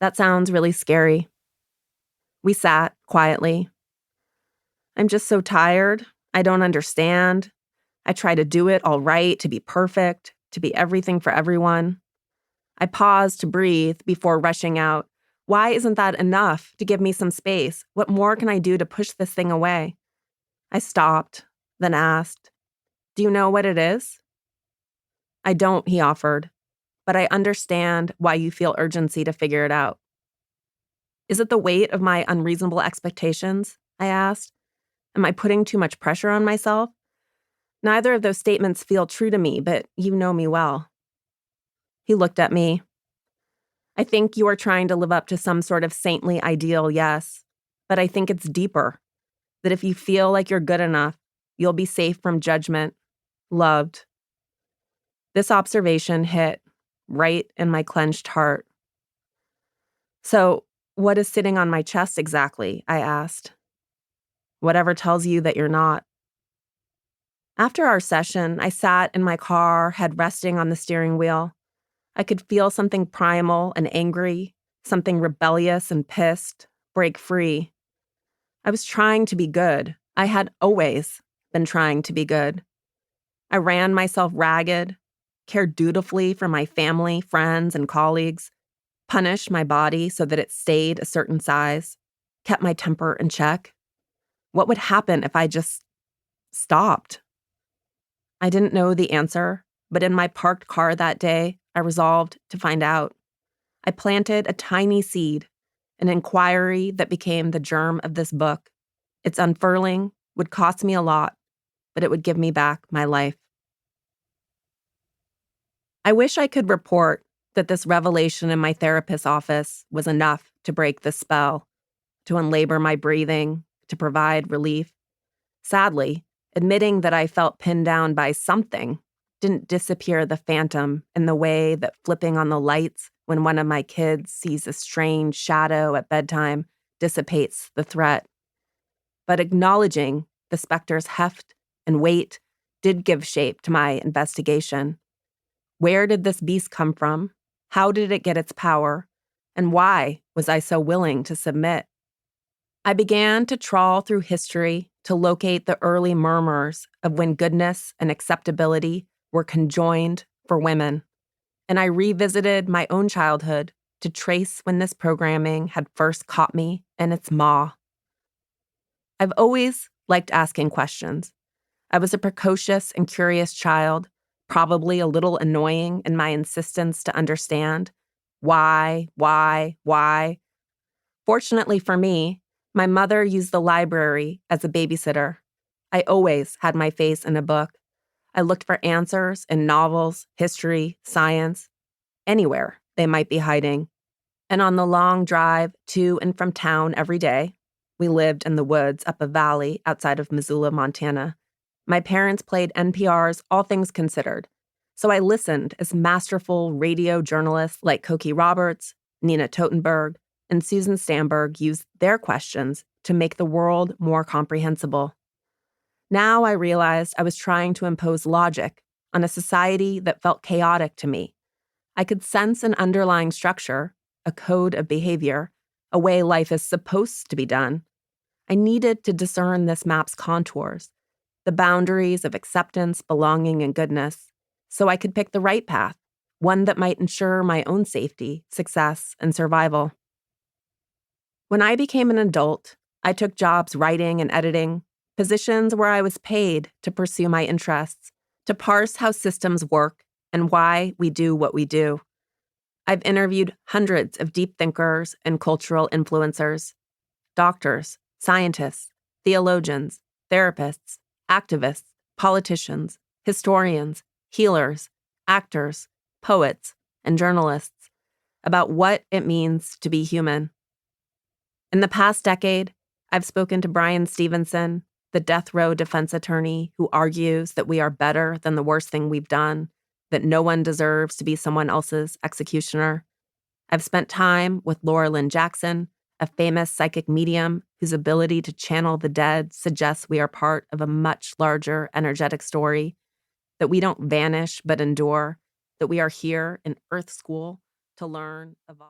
That sounds really scary. We sat quietly. I'm just so tired. I don't understand. I try to do it all right, to be perfect, to be everything for everyone. I paused to breathe before rushing out. Why isn't that enough to give me some space? What more can I do to push this thing away? I stopped, then asked, "Do you know what it is?" "I don't," he offered, "but I understand why you feel urgency to figure it out." "Is it the weight of my unreasonable expectations?" I asked. "Am I putting too much pressure on myself?" Neither of those statements feel true to me, but you know me well. He looked at me. "I think you are trying to live up to some sort of saintly ideal, yes. But I think it's deeper. That if you feel like you're good enough, you'll be safe from judgment, loved." This observation hit right in my clenched heart. "So, what is sitting on my chest exactly?" I asked. "Whatever tells you that you're not." After our session, I sat in my car, head resting on the steering wheel. I could feel something primal and angry, something rebellious and pissed, break free. I was trying to be good. I had always been trying to be good. I ran myself ragged, cared dutifully for my family, friends, and colleagues, punished my body so that it stayed a certain size, kept my temper in check. What would happen if I just stopped? I didn't know the answer, but in my parked car that day, I resolved to find out. I planted a tiny seed, an inquiry that became the germ of this book. Its unfurling would cost me a lot, but it would give me back my life. I wish I could report that this revelation in my therapist's office was enough to break the spell, to unlabor my breathing, to provide relief. Sadly, admitting that I felt pinned down by something didn't disappear the phantom in the way that flipping on the lights when one of my kids sees a strange shadow at bedtime dissipates the threat. But acknowledging the specter's heft and weight did give shape to my investigation. Where did this beast come from? How did it get its power? And why was I so willing to submit? I began to trawl through history to locate the early murmurs of when goodness and acceptability were conjoined for women. And I revisited my own childhood to trace when this programming had first caught me in its maw. I've always liked asking questions. I was a precocious and curious child, probably a little annoying in my insistence to understand. Why? Fortunately for me, my mother used the library as a babysitter. I always had my face in a book. I looked for answers in novels, history, science, anywhere they might be hiding. And on the long drive to and from town every day, we lived in the woods up a valley outside of Missoula, Montana. My parents played NPR's All Things Considered, so I listened as masterful radio journalists like Cokie Roberts, Nina Totenberg, and Susan Stamberg used their questions to make the world more comprehensible. Now I realized I was trying to impose logic on a society that felt chaotic to me. I could sense an underlying structure, a code of behavior, a way life is supposed to be done. I needed to discern this map's contours, the boundaries of acceptance, belonging, and goodness, so I could pick the right path, one that might ensure my own safety, success, and survival. When I became an adult, I took jobs writing and editing, positions where I was paid to pursue my interests, to parse how systems work and why we do what we do. I've interviewed hundreds of deep thinkers and cultural influencers, doctors, scientists, theologians, therapists, activists, politicians, historians, healers, actors, poets, and journalists about what it means to be human. In the past decade, I've spoken to Brian Stevenson, the death row defense attorney who argues that we are better than the worst thing we've done, that no one deserves to be someone else's executioner. I've spent time with Laura Lynn Jackson, a famous psychic medium whose ability to channel the dead suggests we are part of a much larger energetic story, that we don't vanish but endure, that we are here in Earth School to learn, evolve.